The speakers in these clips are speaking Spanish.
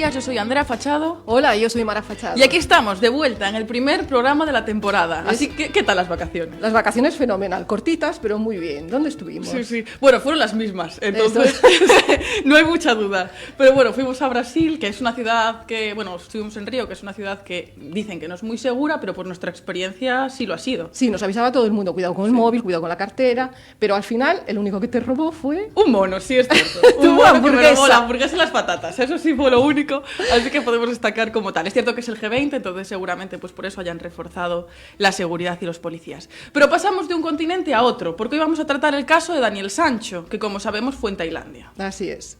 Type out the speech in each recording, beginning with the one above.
días, yo soy Andrea Fachado. Hola, yo soy Mara Fachado. Y aquí estamos, de vuelta, en el primer programa de la temporada. Así que, ¿qué tal las vacaciones? Las vacaciones fenomenal, cortitas, pero muy bien. ¿Dónde estuvimos? Sí. Bueno, fueron las mismas, entonces no hay mucha duda. Pero bueno, fuimos a Brasil, que es una ciudad que, bueno, estuvimos en Río, que es una ciudad que dicen que no es muy segura, pero por nuestra experiencia sí lo ha sido. Sí, nos avisaba todo el mundo, cuidado con el móvil, cuidado con la cartera, pero al final el único que te robó fue... Un mono, sí es cierto. Un mono que me robó la hamburguesa y las patatas, eso sí fue lo único, así que podemos destacar como tal. Es cierto que es el G20, entonces seguramente pues por eso hayan reforzado la seguridad y los policías. Pero pasamos de un continente a otro, porque hoy vamos a tratar el caso de Daniel Sancho, que como sabemos fue en Tailandia. Así es.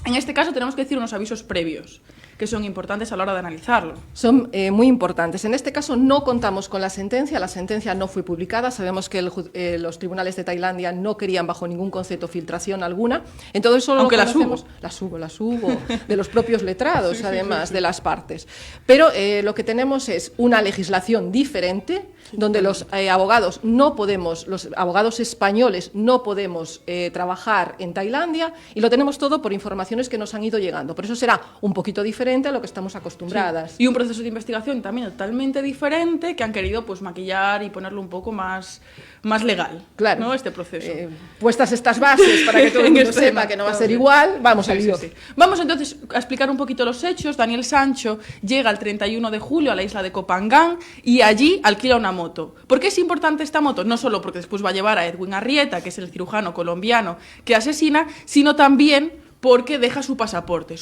En este caso tenemos que decir unos avisos previos, que son importantes a la hora de analizarlo. Son muy importantes. En este caso no contamos con la sentencia no fue publicada, sabemos que los tribunales de Tailandia no querían bajo ningún concepto filtración alguna, entonces solo aunque lo conocemos, la subo, de los propios letrados, sí, además, de las partes. Pero lo que tenemos es una legislación diferente, donde los abogados no podemos, los abogados españoles no podemos trabajar en Tailandia, y lo tenemos todo por informaciones que nos han ido llegando. Por eso será un poquito diferente a lo que estamos acostumbradas. Sí. Y un proceso de investigación también totalmente diferente, que han querido pues maquillar y ponerlo un poco más legal, claro, ¿no? Este proceso. Puestas estas bases para que todo el mundo sepa que no va a ser igual, vamos al lío. Sí. Vamos entonces a explicar un poquito los hechos. Daniel Sancho llega el 31 de julio a la isla de Koh Phangan y allí alquila una moto. ¿Por qué es importante esta moto? No solo porque después va a llevar a Edwin Arrieta, que es el cirujano colombiano que asesina, sino también porque deja su pasaporte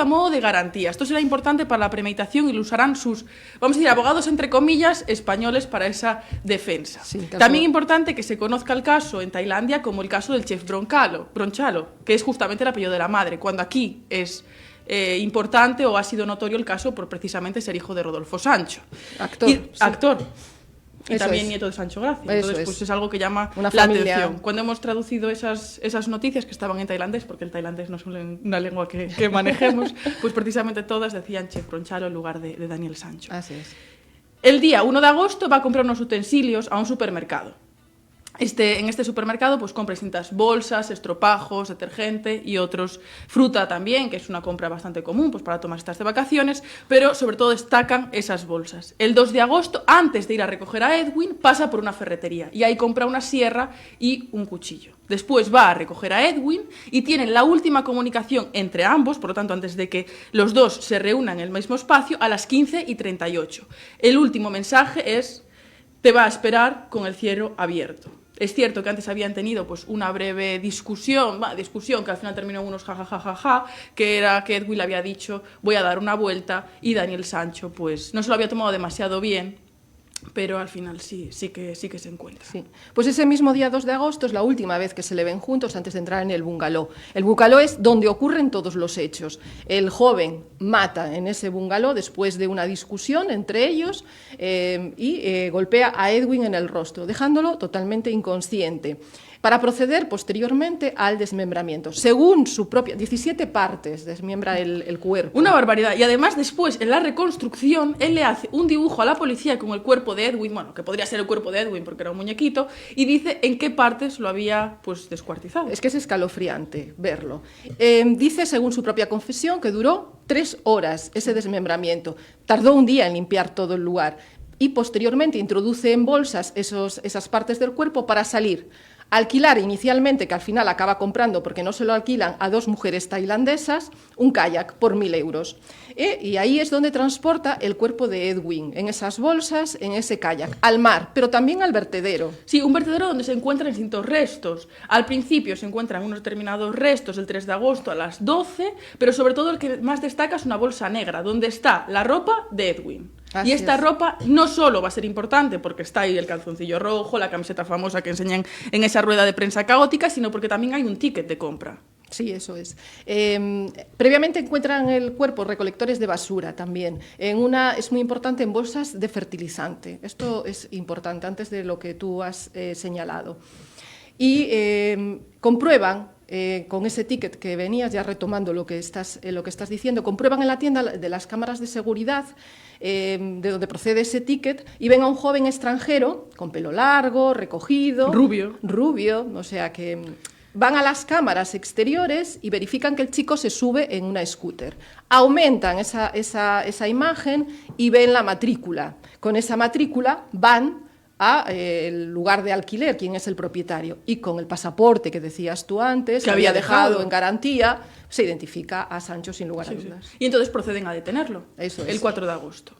a modo de garantía. Esto será importante para la premeditación y lo usarán sus, vamos a decir, abogados, entre comillas, españoles para esa defensa. Sí, también importante que se conozca el caso en Tailandia como el caso del chef Bronchalo, que es justamente el apellido de la madre, cuando aquí es importante o ha sido notorio el caso por precisamente ser hijo de Rodolfo Sancho. Actor. Y eso también es. Nieto de Sancho Gracia. Entonces, pues es algo que llama una la familia. atención. Cuando hemos traducido esas noticias que estaban en tailandés, porque el tailandés no es una lengua que manejemos, pues precisamente todas decían Chef Bronchalo en lugar de Daniel Sancho. Así es. El día 1 de agosto va a comprar unos utensilios a un supermercado. En este supermercado pues compra distintas bolsas, estropajos, detergente y otros, fruta también, que es una compra bastante común pues para tomar estas de vacaciones, pero sobre todo destacan esas bolsas. El 2 de agosto, antes de ir a recoger a Edwin, pasa por una ferretería y ahí compra una sierra y un cuchillo. Después va a recoger a Edwin y tienen la última comunicación entre ambos, por lo tanto antes de que los dos se reúnan en el mismo espacio, a las 15:38. El último mensaje es: te va a esperar con el cielo abierto. Es cierto que antes habían tenido pues una breve discusión que al final terminó en unos jajajaja, que era que Edwin le había dicho voy a dar una vuelta y Daniel Sancho pues no se lo había tomado demasiado bien, pero al final sí que se encuentra. Sí. Pues ese mismo día 2 de agosto es la última vez que se le ven juntos antes de entrar en el bungalow. El bungalow es donde ocurren todos los hechos. El joven mata en ese bungalow después de una discusión entre ellos y golpea a Edwin en el rostro, dejándolo totalmente inconsciente, para proceder posteriormente al desmembramiento. Según su propia... 17 partes desmembra el cuerpo. Una barbaridad. Y además después, en la reconstrucción, él le hace un dibujo a la policía con el cuerpo de Edwin, bueno, que podría ser el cuerpo de Edwin porque era un muñequito, y dice en qué partes lo había pues descuartizado. Es que es escalofriante verlo. Dice, según su propia confesión, que duró 3 horas ese desmembramiento. Tardó un día en limpiar todo el lugar y posteriormente introduce en bolsas esas partes del cuerpo para salir. Alquilar inicialmente, que al final acaba comprando, porque no se lo alquilan, a 2 mujeres tailandesas, un kayak por 1.000 euros. Y ahí es donde transporta el cuerpo de Edwin, en esas bolsas, en ese kayak, al mar, pero también al vertedero. Sí, un vertedero donde se encuentran distintos restos. Al principio se encuentran unos determinados restos el 3 de agosto a las 12, pero sobre todo el que más destaca es una bolsa negra, donde está la ropa de Edwin. Así y esta es. ropa no solo va a ser importante porque está ahí el calzoncillo rojo, la camiseta famosa que enseñan en esa rueda de prensa caótica, sino porque también hay un ticket de compra. Sí, eso es. Previamente encuentran el cuerpo recolectores de basura también. Es muy importante en bolsas de fertilizante. Esto es importante antes de lo que tú has señalado. Y comprueban con ese ticket que venías, ya retomando lo que estás diciendo, comprueban en la tienda de las cámaras de seguridad de donde procede ese ticket y ven a un joven extranjero con pelo largo, recogido, rubio, o sea que van a las cámaras exteriores y verifican que el chico se sube en una scooter. Aumentan esa imagen y ven la matrícula. Con esa matrícula van al lugar de alquiler, quién es el propietario. Y con el pasaporte que decías tú antes, que había dejado en garantía, se identifica a Sancho sin lugar a dudas. Y entonces proceden a detenerlo. Eso es. El 4 de agosto.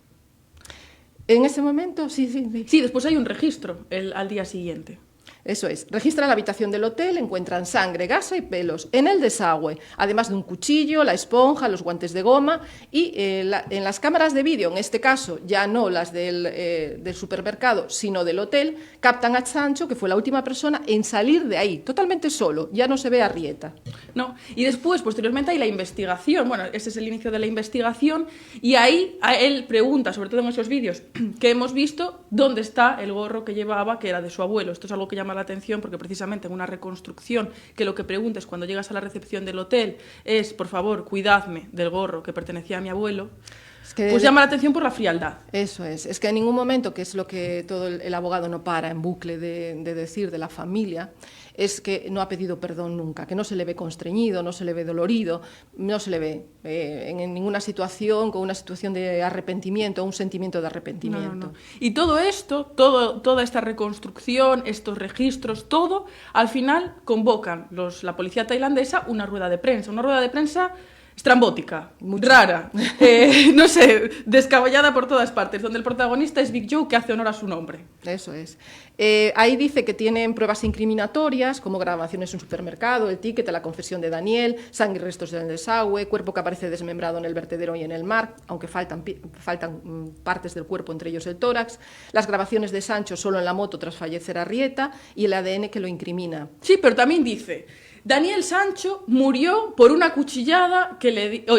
En ese momento, sí. Sí, después hay un registro al día siguiente. Eso es. Registran la habitación del hotel, encuentran sangre, gasa y pelos en el desagüe, además de un cuchillo, la esponja, los guantes de goma y en las cámaras de vídeo, en este caso ya no las del supermercado, sino del hotel, captan a Sancho, que fue la última persona en salir de ahí, totalmente solo, ya no se ve a Arrieta. No, y después, posteriormente, hay la investigación. Bueno, ese es el inicio de la investigación y ahí a él pregunta, sobre todo en esos vídeos que hemos visto, dónde está el gorro que llevaba, que era de su abuelo. Esto es algo que llama la atención porque precisamente en una reconstrucción que lo que preguntes cuando llegas a la recepción del hotel es, por favor, cuidadme del gorro que pertenecía a mi abuelo, pues llama la atención por la frialdad. Eso es que en ningún momento, que es lo que todo el abogado no para en bucle de decir de la familia, es que no ha pedido perdón nunca, que no se le ve constreñido, no se le ve dolorido, no se le ve en ninguna situación con una situación de arrepentimiento, un sentimiento de arrepentimiento. No. Y todo esto, toda esta reconstrucción, estos registros, todo, al final convocan la policía tailandesa una rueda de prensa estrambótica, rara, no sé, descabellada por todas partes, donde el protagonista es Big Joe, que hace honor a su nombre. Eso es. Ahí dice que tienen pruebas incriminatorias, como grabaciones en un supermercado, el ticket, la confesión de Daniel, sangre y restos del desagüe, cuerpo que aparece desmembrado en el vertedero y en el mar, aunque faltan partes del cuerpo, entre ellos el tórax, las grabaciones de Sancho solo en la moto tras fallecer a Arrieta y el ADN que lo incrimina. Sí, pero también dice: Daniel Sancho murió por una cuchillada que le dio...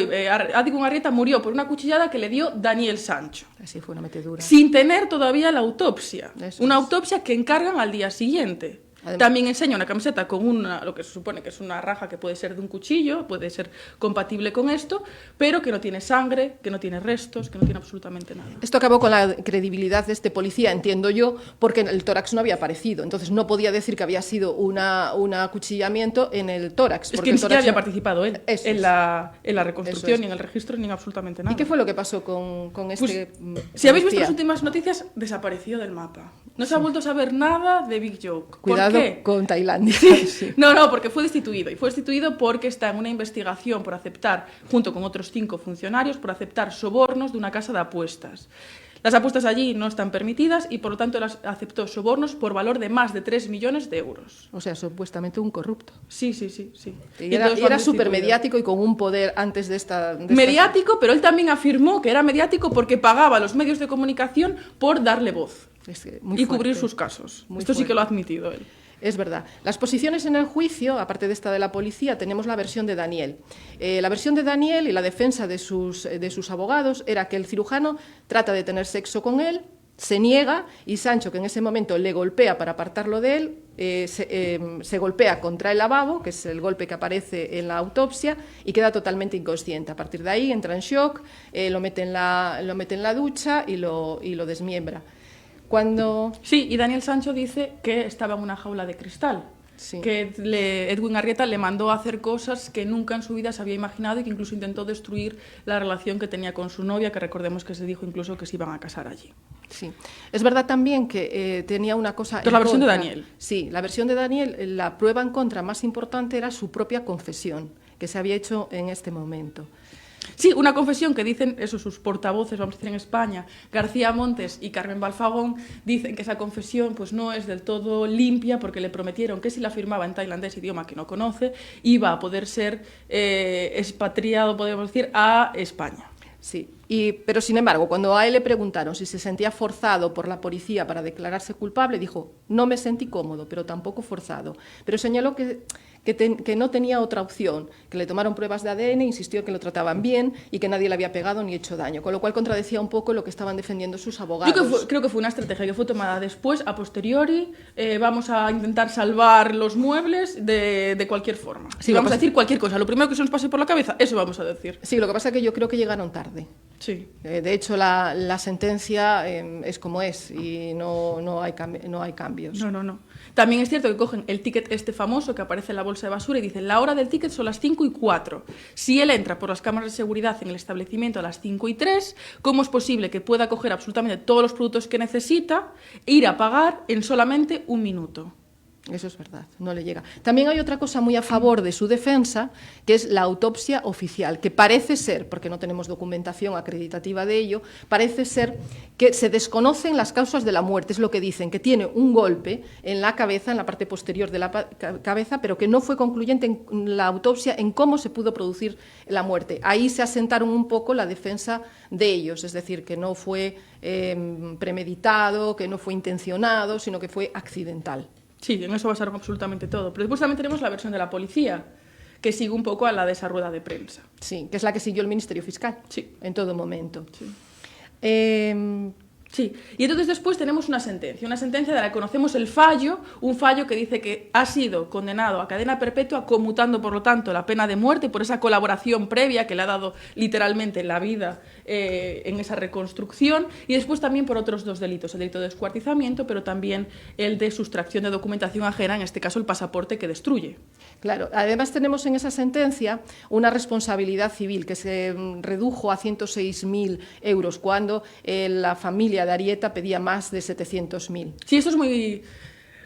Adigun Arrieta murió por una cuchillada que le dio Daniel Sancho. Así fue una metedura. Sin tener todavía la autopsia. Una es. autopsia que encargan al día siguiente. Además, también enseña una camiseta con lo que se supone que es una raja que puede ser de un cuchillo, puede ser compatible con esto, pero que no tiene sangre, que no tiene restos, que no tiene absolutamente nada. Esto acabó con la credibilidad de este policía, entiendo yo, porque el tórax no había aparecido. Entonces no podía decir que había sido un acuchillamiento en el tórax. Es que ni siquiera había participado él en la reconstrucción, es. ni en el registro, ni en absolutamente nada. ¿Y qué fue lo que pasó con este pues, si habéis visto las últimas noticias, desapareció del mapa. No se ha vuelto a saber nada de Big Joe. Cuidado con Tailandia. Sí. No, porque fue destituido. Y fue destituido porque está en una investigación por aceptar, junto con otros 5 funcionarios, por aceptar sobornos de una casa de apuestas. Las apuestas allí no están permitidas y, por lo tanto, aceptó sobornos por valor de más de 3 millones de euros. O sea, supuestamente un corrupto. Sí. Y era súper mediático y con un poder antes de esta... Mediático, pero él también afirmó que era mediático porque pagaba a los medios de comunicación por darle voz y cubrir sus casos. Esto sí que lo ha admitido él. Es verdad. Las posiciones en el juicio, aparte de esta de la policía, tenemos la versión de Daniel. La versión de Daniel y la defensa de sus abogados era que el cirujano trata de tener sexo con él, se niega y Sancho, que en ese momento le golpea para apartarlo de él, se golpea contra el lavabo, que es el golpe que aparece en la autopsia, y queda totalmente inconsciente. A partir de ahí entra en shock, lo mete en la ducha y lo desmiembra. Sí, y Daniel Sancho dice que estaba en una jaula de cristal, sí. Que Edwin Arrieta le mandó a hacer cosas que nunca en su vida se había imaginado y que incluso intentó destruir la relación que tenía con su novia, que recordemos que se dijo incluso que se iban a casar allí. Sí, es verdad también que tenía una cosa... Entonces, la versión de Daniel. Sí, la versión de Daniel, la prueba en contra más importante era su propia confesión, que se había hecho en este momento. Sí, una confesión que dicen sus portavoces, vamos a decir en España, García Montes y Carmen Balfagón, dicen que esa confesión pues no es del todo limpia porque le prometieron que si la firmaba en tailandés, idioma que no conoce, iba a poder ser expatriado, podemos decir, a España. Sí, pero sin embargo, cuando a él le preguntaron si se sentía forzado por la policía para declararse culpable, dijo: no me sentí cómodo, pero tampoco forzado. Pero señaló que no tenía otra opción, que le tomaron pruebas de ADN, insistió que lo trataban bien y que nadie le había pegado ni hecho daño, con lo cual contradecía un poco lo que estaban defendiendo sus abogados. Creo que fue una estrategia que fue tomada después, a posteriori, vamos a intentar salvar los muebles de cualquier forma. Sí, vamos a decir cualquier cosa, lo primero que se nos pase por la cabeza, eso vamos a decir. Sí, lo que pasa es que yo creo que llegaron tarde. Sí. De hecho, la sentencia es como es y no hay cambios. No. También es cierto que cogen el ticket este famoso que aparece en la bolsa de basura y dicen la hora del ticket son las 5:04. Si él entra por las cámaras de seguridad en el establecimiento a las 5:03, ¿cómo es posible que pueda coger absolutamente todos los productos que necesita e ir a pagar en solamente 1 minuto? Eso es verdad, no le llega. También hay otra cosa muy a favor de su defensa, que es la autopsia oficial, que parece ser, porque no tenemos documentación acreditativa de ello, parece ser que se desconocen las causas de la muerte. Es lo que dicen, que tiene un golpe en la cabeza, en la parte posterior de la cabeza, pero que no fue concluyente en la autopsia en cómo se pudo producir la muerte. Ahí se asentaron un poco la defensa de ellos, es decir, que no fue premeditado, que no fue intencionado, sino que fue accidental. Sí, en eso basaron absolutamente todo. Pero después también tenemos la versión de la policía, que sigue un poco a la de esa rueda de prensa. Sí, que es la que siguió el Ministerio Fiscal. Sí. En todo momento. Sí. Sí, y entonces después tenemos una sentencia de la que conocemos el fallo, un fallo que dice que ha sido condenado a cadena perpetua, conmutando por lo tanto la pena de muerte por esa colaboración previa que le ha dado literalmente la vida en esa reconstrucción, y después también por otros 2 delitos, el delito de descuartizamiento, pero también el de sustracción de documentación ajena, en este caso el pasaporte que destruye. Claro, además tenemos en esa sentencia una responsabilidad civil que se redujo a 106.000 euros cuando la familia de Arieta pedía más de 700.000. Sí, eso es muy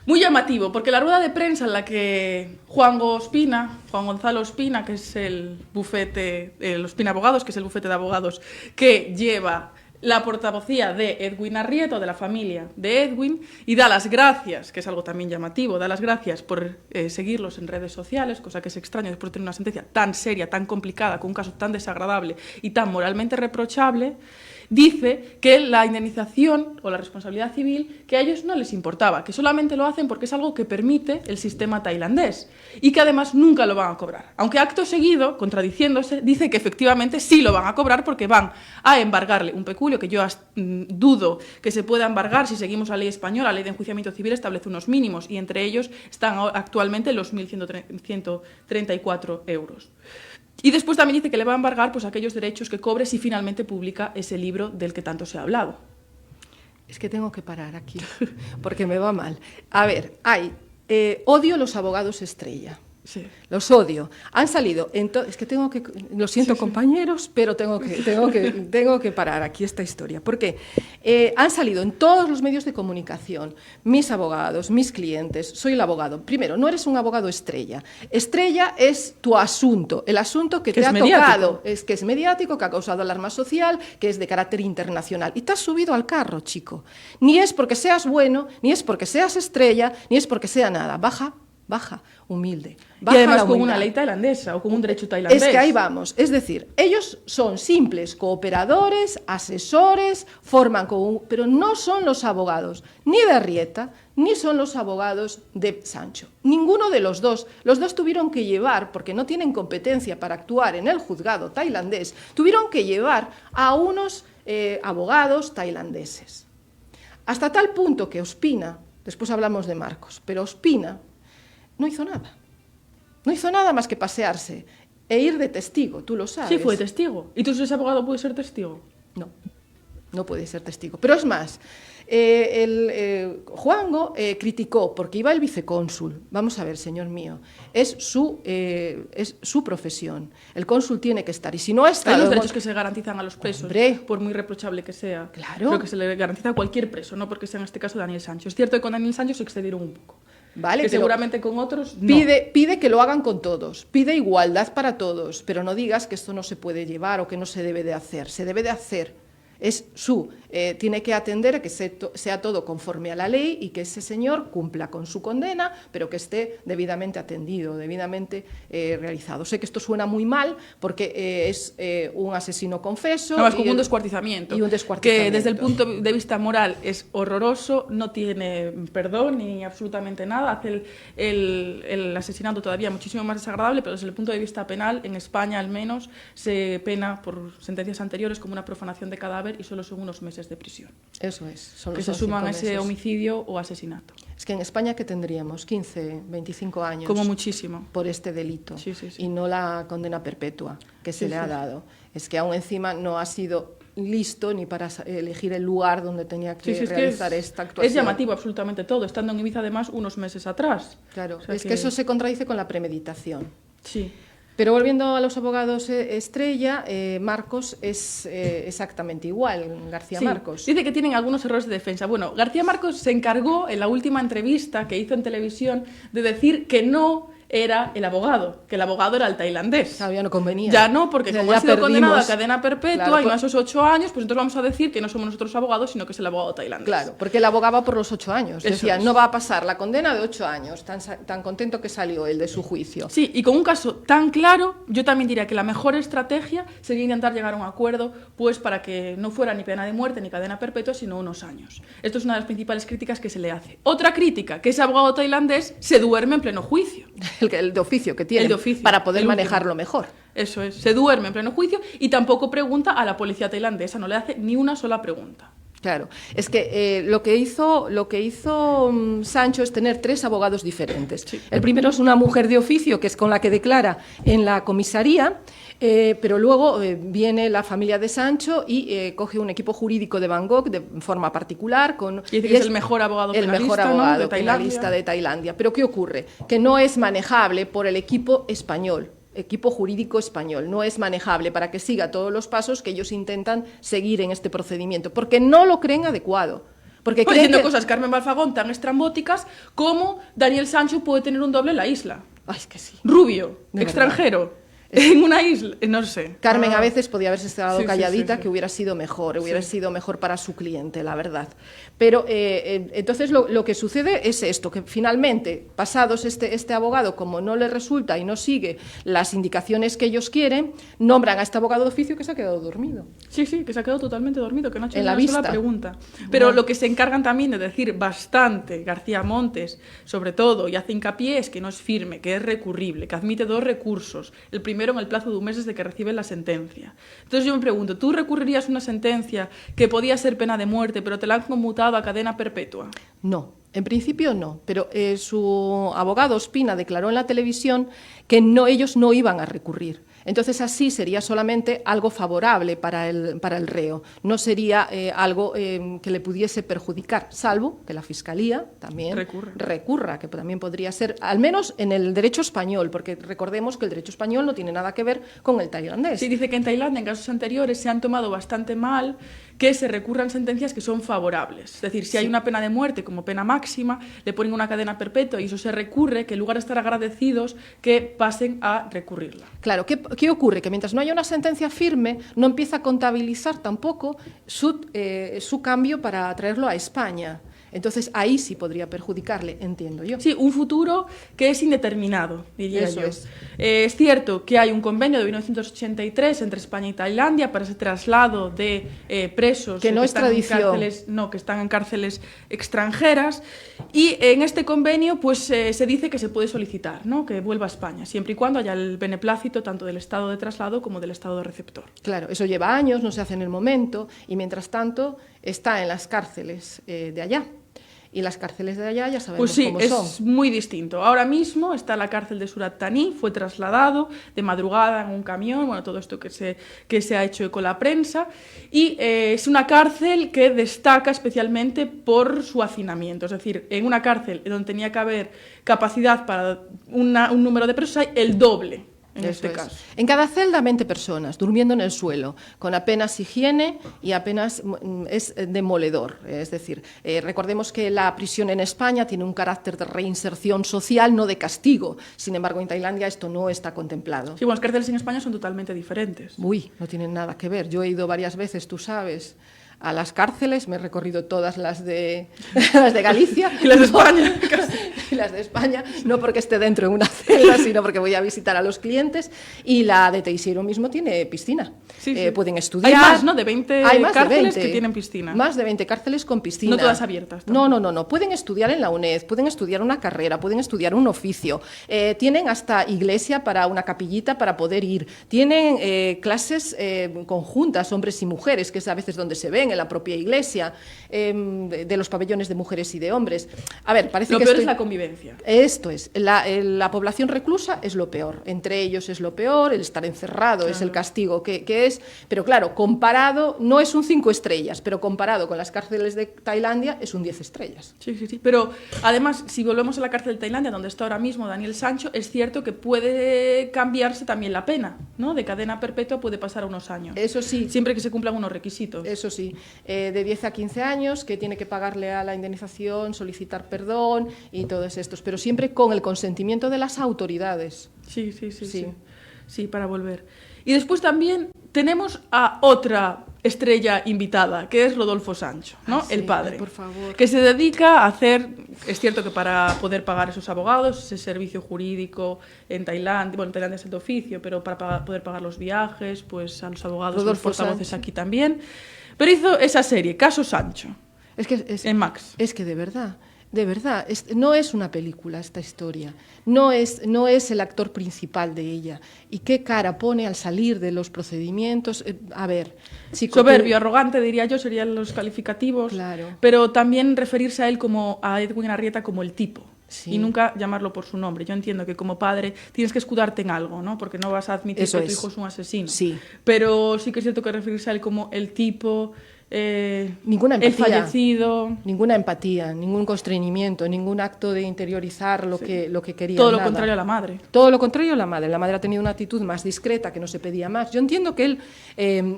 llamativo, porque la rueda de prensa en la que Juan Gonzalo Ospina, que es el bufete, Ospina Abogados, que es el bufete de abogados que lleva la portavocía de Edwin Arrieta, de la familia de Edwin, y da las gracias, que es algo también llamativo, da las gracias por seguirlos en redes sociales, cosa que es extraño después de tener una sentencia tan seria, tan complicada, con un caso tan desagradable y tan moralmente reprochable. Dice que la indemnización o la responsabilidad civil, que a ellos no les importaba, que solamente lo hacen porque es algo que permite el sistema tailandés y que además nunca lo van a cobrar. Aunque acto seguido, contradiciéndose, dice que efectivamente sí lo van a cobrar porque van a embargarle un peculio que yo dudo que se pueda embargar si seguimos la ley española. La ley de enjuiciamiento civil establece unos mínimos y entre ellos están actualmente los 1.134 euros. Y después también dice que le va a embargar pues, aquellos derechos que cobre si finalmente publica ese libro del que tanto se ha hablado. Es que tengo que parar aquí, porque me va mal. A ver, odio los abogados estrella. Sí. Los odio. Han salido, es que lo siento compañeros, pero tengo que parar aquí esta historia, porque han salido en todos los medios de comunicación, mis abogados, mis clientes, soy el abogado. Primero, no eres un abogado estrella. Estrella es tu asunto, el asunto que te ha tocado, que es mediático, que ha causado alarma social, que es de carácter internacional. Y te has subido al carro, chico. Ni es porque seas bueno, ni es porque seas estrella, ni es porque sea nada. Baja, humilde. Y además con una ley tailandesa o con un derecho tailandés. Es que ahí vamos. Es decir, ellos son simples cooperadores, asesores, pero no son los abogados ni de Arrieta, ni son los abogados de Sancho. Ninguno de los dos. Los dos tuvieron que llevar, porque no tienen competencia para actuar en el juzgado tailandés, tuvieron que llevar a unos abogados tailandeses. Hasta tal punto que Ospina, después hablamos de Marcos, pero Ospina no hizo nada. No hizo nada más que pasearse e ir de testigo, tú lo sabes. Sí, fue testigo. ¿Y tú si eres abogado puedes ser testigo? No puede ser testigo. Pero es más, Juango criticó, porque iba el vicecónsul. Vamos a ver, señor mío, es su profesión. El cónsul tiene que estar. Y si no está... Hay los derechos que se garantizan a los presos, hombre, por muy reprochable que sea. Claro. Pero que se le garantiza a cualquier preso, no porque sea en este caso Daniel Sancho. Es cierto que con Daniel Sancho se excedieron un poco. Vale, que seguramente con otros no. Pide que lo hagan con todos, pide igualdad para todos, pero no digas que esto no se puede llevar o que no se debe de hacer. Se debe de hacer. Tiene que atender a que sea todo conforme a la ley y que ese señor cumpla con su condena, pero que esté debidamente atendido, debidamente realizado. Sé que esto suena muy mal porque es un asesino confeso. No, es como un descuartizamiento. Y un descuartizamiento. Que desde el punto de vista moral es horroroso, no tiene perdón ni absolutamente nada. Hace el asesinato todavía muchísimo más desagradable, pero desde el punto de vista penal, en España al menos, se pena por sentencias anteriores como una profanación de cadáver y solo son unos meses de prisión. Eso es. Que se suman a ese homicidio o asesinato. Es que en España, ¿qué tendríamos? 15, 25 años. Como muchísimo. Por este delito. Sí. Y no la condena perpetua que se le ha dado. Es que aún encima no ha sido listo ni para elegir el lugar donde tenía que Sí, es realizar que esta actuación. Es llamativo absolutamente todo, estando en Ibiza además unos meses atrás. Claro, O sea es que eso se contradice con la premeditación. Sí. Pero volviendo a los abogados estrella, Marcos es exactamente igual, García Sí, Marcos. dice que tienen algunos errores de defensa. Bueno, García Marcos se encargó en la última entrevista que hizo en televisión de decir que no era el abogado, que el abogado era el tailandés. Claro, ya no convenía. Ya no, porque O sea, como ya ha sido perdimos. condenado a cadena perpetua Claro, y más esos 8 años, pues entonces vamos a decir que no somos nosotros abogados, sino que es el abogado tailandés. Claro, porque él abogaba por los 8 años. Eso Decía, es. no va a pasar la condena de 8 años, tan contento que salió él de su juicio. Sí, y con un caso tan claro, yo también diría que la mejor estrategia sería intentar llegar a un acuerdo, pues para que no fuera ni pena de muerte ni cadena perpetua, sino unos años. Esto es una de las principales críticas que se le hace. Otra crítica, que ese abogado tailandés se duerme en pleno juicio. El de oficio que tiene, El de oficio, para poder el último. manejarlo mejor. Eso es, se duerme en pleno juicio y tampoco pregunta a la policía tailandesa, no le hace ni una sola pregunta. Claro, es que lo que hizo Sancho es tener 3 abogados diferentes. Sí. El primero es una mujer de oficio, que es con la que declara en la comisaría, pero luego viene la familia de Sancho y coge un equipo jurídico de Bangkok de forma particular. Y dice que es el mejor abogado el penalista, mejor abogado ¿no? de Tailandia. penalista de Tailandia. Pero ¿qué ocurre? Que no es manejable por el equipo español. Equipo jurídico español, no es manejable para que siga todos los pasos que ellos intentan seguir en este procedimiento, porque no lo creen adecuado. Porque Pues creen diciendo que... cosas Carmen Balfagón tan estrambóticas como Daniel Sancho puede tener un doble en la isla. Ay, es que sí. Rubio, De extranjero, en una isla, no sé. Carmen a veces podía haberse estado Sí, sí, calladita, sí. que hubiera sido mejor, Sí. sido mejor para su cliente, la verdad. Pero entonces lo que sucede es esto, que finalmente, pasados este abogado, como no le resulta y no sigue las indicaciones que ellos quieren, nombran a este abogado de oficio que se ha quedado dormido. Sí, que se ha quedado totalmente dormido, que no ha hecho En ni la una sola vista. pregunta. Pero Bueno. lo que se encargan también de decir bastante García Montes, sobre todo, y hace hincapié, es que no es firme, que es recurrible, que admite 2 recursos. El primero en el plazo de un mes desde que recibe la sentencia. Entonces yo me pregunto, ¿tú recurrirías una sentencia que podía ser pena de muerte, pero te la han conmutado a cadena perpetua? No, en principio no, pero su abogado Ospina declaró en la televisión que ellos no iban a recurrir. Entonces así sería solamente algo favorable para el reo, no sería algo que le pudiese perjudicar, salvo que la Fiscalía también recurra, que también podría ser, al menos en el derecho español, porque recordemos que el derecho español no tiene nada que ver con el tailandés. Sí, dice que en Tailandia, en casos anteriores, se han tomado bastante mal que se recurran sentencias que son favorables. Es decir, si hay una pena de muerte como pena máxima, le ponen una cadena perpetua y eso se recurre, que en lugar de estar agradecidos, que pasen a recurrirla. Claro, ¿qué ocurre? Que mientras no haya una sentencia firme, no empieza a contabilizar tampoco su cambio para traerlo a España. Entonces, ahí sí podría perjudicarle, entiendo yo. Sí, un futuro que es indeterminado, diría Eso yo. Es Cierto que hay un convenio de 1983 entre España y Tailandia para ese traslado de presos que no es están tradición. en cárceles, que están en cárceles extranjeras, y en este convenio pues se dice que se puede solicitar, ¿no?, que vuelva a España, siempre y cuando haya el beneplácito tanto del Estado de traslado como del Estado de receptor. Claro, eso lleva años, no se hace en el momento, y mientras tanto está en las cárceles de allá. Y las cárceles de allá ya sabemos pues sí, cómo son. es muy distinto. Ahora mismo está en la cárcel de Surat Thani, fue trasladado de madrugada en un camión, bueno, todo esto que se ha hecho con la prensa, y es una cárcel que destaca especialmente por su hacinamiento, es decir, en una cárcel donde tenía que haber capacidad para un número de presos hay el doble. En Eso este es. caso. En cada celda 20 personas, durmiendo en el suelo, con apenas higiene y apenas es demoledor. Es decir, recordemos que la prisión en España tiene un carácter de reinserción social, no de castigo. Sin embargo, en Tailandia esto no está contemplado. Sí, bueno, las cárceles en España son totalmente diferentes. Uy, no tienen nada que ver. Yo he ido varias veces, tú sabes, a las cárceles, me he recorrido todas las de Galicia. Y las de España. Y las de España, no porque esté dentro de una celda, sino porque voy a visitar a los clientes. Y la de Teixeiro mismo tiene piscina. Sí, sí. Pueden estudiar. Hay más, ¿no? De 20 Hay más cárceles de 20, que tienen piscina. Más de 20 cárceles con piscina. No todas abiertas. Tampoco. No. Pueden estudiar en la UNED, pueden estudiar una carrera, pueden estudiar un oficio. Tienen hasta iglesia para una capillita para poder ir. Tienen clases conjuntas, hombres y mujeres, que es a veces donde se ven también en la propia iglesia, de los pabellones de mujeres y de hombres. A ver, parece Lo que peor es la convivencia. Esto es, la población reclusa es lo peor, entre ellos es lo peor, el estar encerrado es el castigo que es, pero claro, comparado, no es un 5 estrellas, pero comparado con las cárceles de Tailandia es un 10 estrellas. Sí, sí, sí. Pero además, si volvemos a la cárcel de Tailandia, donde está ahora mismo Daniel Sancho, es cierto que puede cambiarse también la pena, ¿no? De cadena perpetua puede pasar a unos años. Eso sí. Siempre que se cumplan unos requisitos. Eso sí, de 10 a 15 años, que tiene que pagarle a la indemnización, solicitar perdón y todos estos, pero siempre con el consentimiento de las autoridades. Sí, sí, sí, sí. Sí, para volver. Y después también tenemos a otra estrella invitada, que es Rodolfo Sancho, ¿no? Sí, el padre, por favor. que se dedica a hacer, es cierto que para poder pagar esos abogados, ese servicio jurídico en Tailandia, bueno, en Tailandia es el de oficio, pero para poder pagar los viajes, pues a los abogados, Rodolfo los portavoces Sancho. aquí también, pero hizo esa serie, Caso Sancho, en Max. Es que de verdad, no es una película esta historia, no es el actor principal de ella. ¿Y qué cara pone al salir de los procedimientos? A ver, chico, soberbio, arrogante, diría yo, serían los calificativos, claro. Pero también referirse a él como a Edwin Arrieta como el tipo. Sí. Y nunca llamarlo por su nombre. Yo entiendo que como padre tienes que escudarte en algo, ¿no? Porque no vas a admitir que tu hijo es un asesino. Sí. Pero sí que es cierto que referirse a él como el tipo, ninguna empatía, el fallecido, ninguna empatía, ningún constreñimiento, ningún acto de interiorizar lo que quería. todo nada. lo contrario a la madre. Todo lo contrario a la madre. La madre ha tenido una actitud más discreta, que no se pedía más. Yo entiendo que él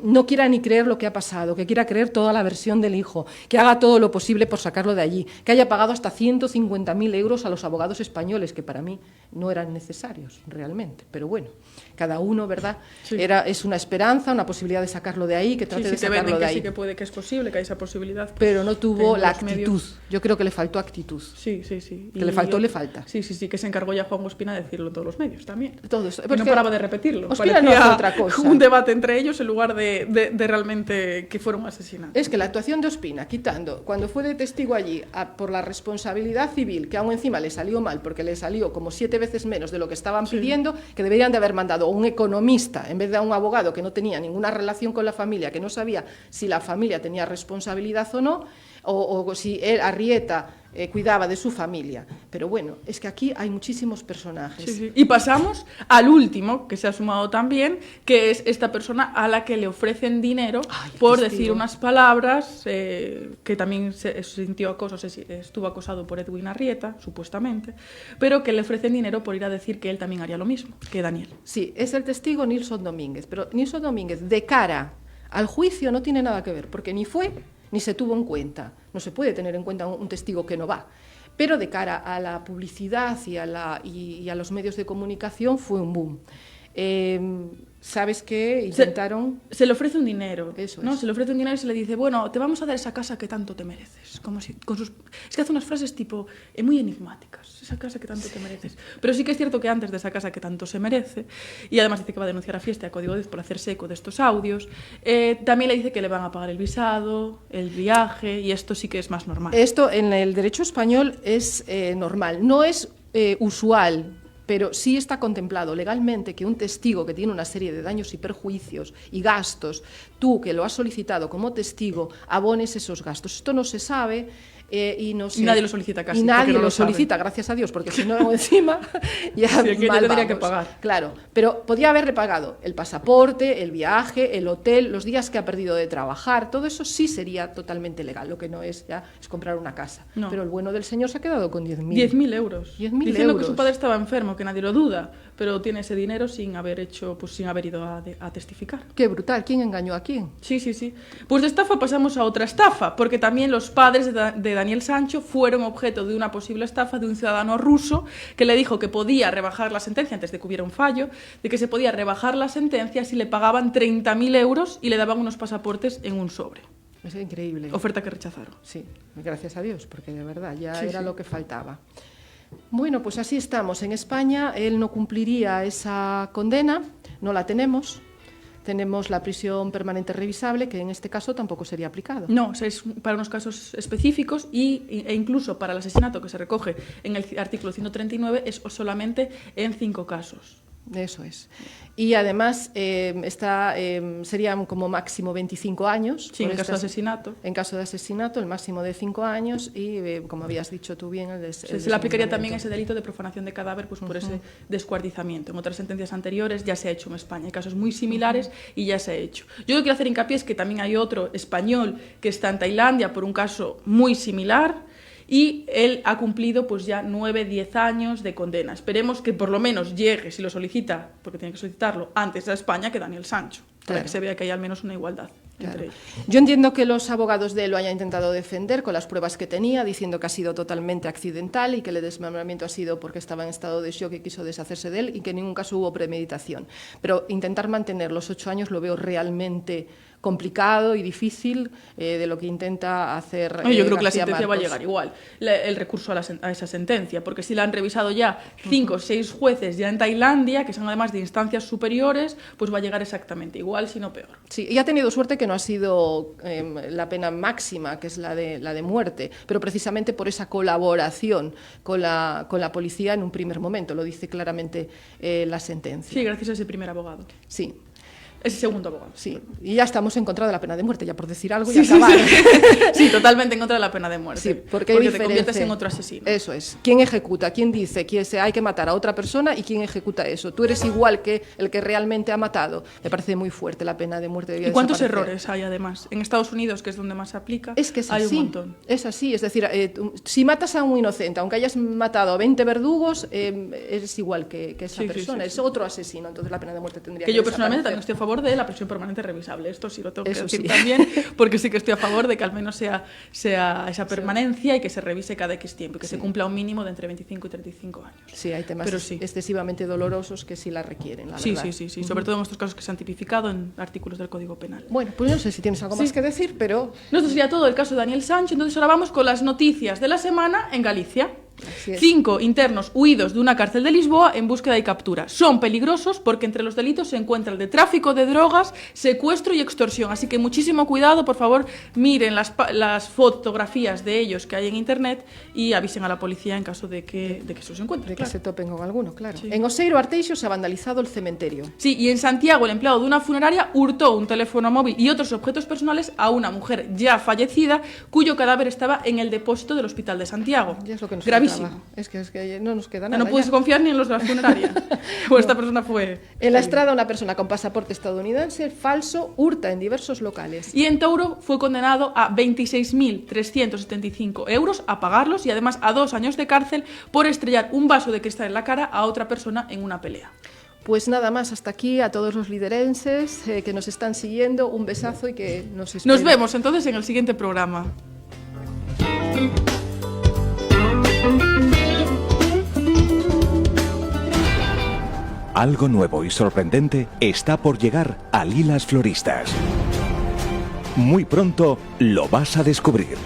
no quiera ni creer lo que ha pasado, que quiera creer toda la versión del hijo, que haga todo lo posible por sacarlo de allí, que haya pagado hasta 150.000 euros a los abogados españoles, que para mí no eran necesarios realmente. Pero bueno, cada uno, ¿verdad? Sí. Es una esperanza, una posibilidad de sacarlo de ahí, que trate de sacarlo de ahí. Sí, que puede, que es posible, que hay esa posibilidad. Pues, pero no tuvo la actitud. Medios. Yo creo que le faltó actitud. Sí, sí, sí. Que le falta. Sí, sí, sí, que se encargó ya Juan Ospina de decirlo en todos los medios también. Todos. No paraba de repetirlo. Ospina no hace otra cosa. Un debate entre ellos en lugar de realmente que fueron asesinados. Es que la actuación de Ospina, quitando, cuando fue de testigo allí por la responsabilidad civil, que aún encima le salió mal, porque le salió como 7 veces menos de lo que estaban pidiendo, que deberían de haber mandado a un economista en vez de a un abogado que no tenía ninguna relación con la familia, que no sabía si la familia tenía responsabilidad o no, o si él, Arrieta, cuidaba de su familia. Pero bueno, es que aquí hay muchísimos personajes. Sí, sí. Y pasamos al último, que se ha sumado también, que es esta persona a la que le ofrecen dinero por decir unas palabras, que también se sintió acoso, estuvo acosado por Edwin Arrieta, supuestamente, pero que le ofrecen dinero por ir a decir que él también haría lo mismo que Daniel. Sí, es el testigo Nilson Domínguez, pero Nilson Domínguez, de cara al juicio, no tiene nada que ver, porque ni fue ni se tuvo en cuenta. No se puede tener en cuenta un testigo que no va. Pero de cara a la publicidad y a los medios de comunicación fue un boom. ¿Sabes qué? Intentaron... Se le ofrece un dinero, Eso ¿no? es. Se le ofrece un dinero y se le dice, bueno, te vamos a dar esa casa que tanto te mereces. Como si, Es que hace unas frases tipo muy enigmáticas, esa casa que tanto te mereces. Pero sí que es cierto que antes de esa casa que tanto se merece, y además dice que va a denunciar a Fiesta y a Código 10 por hacerse eco de estos audios, también le dice que le van a pagar el visado, el viaje, y esto sí que es más normal. Esto en el derecho español es normal, no es usual, pero sí está contemplado legalmente que un testigo que tiene una serie de daños y perjuicios y gastos, tú que lo has solicitado como testigo, abones esos gastos. Esto no se sabe y no sé, y nadie lo solicita casi. Y nadie no lo solicita, gracias a Dios, porque si no, encima ya sí, el que mal tendría vamos. que pagar. Claro, pero podía haberle pagado el pasaporte, el viaje, el hotel, los días que ha perdido de trabajar, todo eso sí sería totalmente legal. Lo que no es ya es comprar una casa. No. Pero el bueno del señor se ha quedado con 10.000. 10.000 euros. 10.000 Diciendo euros. que su padre estaba enfermo, que nadie lo duda, pero tiene ese dinero sin haber ido a testificar. Qué brutal, ¿quién engañó a quién? Sí, sí, sí. Pues de estafa pasamos a otra estafa, porque también los padres de Daniel Sancho fueron objeto de una posible estafa de un ciudadano ruso que le dijo que podía rebajar la sentencia antes de que hubiera un fallo, de que se podía rebajar la sentencia si le pagaban 30.000 euros y le daban unos pasaportes en un sobre. Es increíble. Oferta que rechazaron. Sí, gracias a Dios, porque de verdad ya era lo que faltaba. Bueno, pues así estamos. En España él no cumpliría esa condena, no la tenemos. Tenemos la prisión permanente revisable, que en este caso tampoco sería aplicado. No, es para unos casos específicos e incluso para el asesinato que se recoge en el artículo 139 es solamente en 5 casos. Eso es. Y además serían como máximo 25 años. Sí, en caso de asesinato. En caso de asesinato, el máximo de 5 años y, como habías dicho tú bien, se le aplicaría también ese delito de profanación de cadáver pues por ese descuartizamiento. En otras sentencias anteriores ya se ha hecho en España. Hay casos muy similares y ya se ha hecho. Yo lo que quiero hacer hincapié es que también hay otro español que está en Tailandia por un caso muy similar. Y él ha cumplido pues ya 9-10 años de condena. Esperemos que por lo menos llegue, si lo solicita, porque tiene que solicitarlo, antes a España que Daniel Sancho, para que se vea que hay al menos una igualdad entre ellos. Yo entiendo que los abogados de él lo hayan intentado defender con las pruebas que tenía, diciendo que ha sido totalmente accidental y que el desmembramiento ha sido porque estaba en estado de shock y quiso deshacerse de él y que en ningún caso hubo premeditación. Pero intentar mantener los 8 años lo veo realmente complicado y difícil de lo que intenta hacer yo creo que la García sentencia va a Marcos. llegar igual, el recurso a esa sentencia, porque si la han revisado ya 5 o 6 jueces ya en Tailandia, que son además de instancias superiores, pues va a llegar exactamente igual, si no peor. Sí, y ha tenido suerte que no ha sido la pena máxima, que es la de muerte, pero precisamente por esa colaboración con la policía en un primer momento, lo dice claramente la sentencia. Sí, gracias a ese primer abogado. Sí. Ese segundo abogado. Sí, y ya estamos en contra de la pena de muerte, ya por decir algo y sí, acabar. Sí, totalmente en contra de la pena de muerte. Sí, porque te conviertes en otro asesino. Eso es. ¿Quién ejecuta? ¿Quién dice que hay que matar a otra persona y quién ejecuta eso? Tú eres igual que el que realmente ha matado. Me parece muy fuerte la pena de muerte. ¿Y cuántos errores hay además? En Estados Unidos, que es donde más se aplica, es que es hay así, un montón. Es así, es decir, si matas a un inocente, aunque hayas matado a 20 verdugos, eres igual que esa persona, es otro asesino, entonces la pena de muerte tendría que yo personalmente también estoy a favor de la prisión permanente revisable, esto sí lo tengo que decir sí. también, porque sí que estoy a favor de que al menos sea esa permanencia y que se revise cada X tiempo, y que se cumpla un mínimo de entre 25 y 35 años. Sí, hay temas excesivamente dolorosos que sí la requieren, la verdad. Sí, sobre todo en estos casos que se han tipificado en artículos del Código Penal. Bueno, pues no sé si tienes algo más que decir, pero... No, esto sería todo el caso de Daniel Sancho, entonces ahora vamos con las noticias de la semana en Galicia. 5 internos huidos de una cárcel de Lisboa en búsqueda y captura. Son peligrosos porque entre los delitos se encuentra el de tráfico de drogas, secuestro y extorsión. Así que muchísimo cuidado, por favor, miren las fotografías de ellos que hay en internet y avisen a la policía en caso de que se los encuentren. Que se topen con alguno, claro. Sí. En Oseiro Arteixo se ha vandalizado el cementerio. Sí, y en Santiago el empleado de una funeraria hurtó un teléfono móvil y otros objetos personales a una mujer ya fallecida cuyo cadáver estaba en el depósito del Hospital de Santiago. Ya es lo que nos gravísimo. Es que no nos queda nada. No puedes confiar ni en los de la funeraria. Pues esta persona fue... En La Estrada, una persona con pasaporte estadounidense falso hurta en diversos locales. Y en Touro fue condenado a 26.375 euros a pagarlos y además a 2 años de cárcel por estrellar un vaso de cristal en la cara a otra persona en una pelea. Pues nada más, hasta aquí a todos los liderenses que nos están siguiendo, un besazo y que nos esperen. Nos vemos entonces en el siguiente programa. Algo nuevo y sorprendente está por llegar a Lilas Floristas. Muy pronto lo vas a descubrir.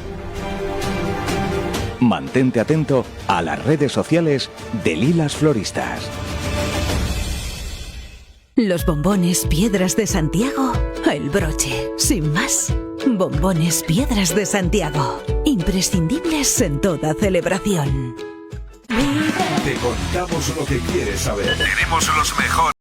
Mantente atento a las redes sociales de Lilas Floristas. Los bombones Piedras de Santiago, el broche, sin más. Bombones Piedras de Santiago, imprescindibles en toda celebración. Te contamos lo que quieres saber. Tenemos los mejores.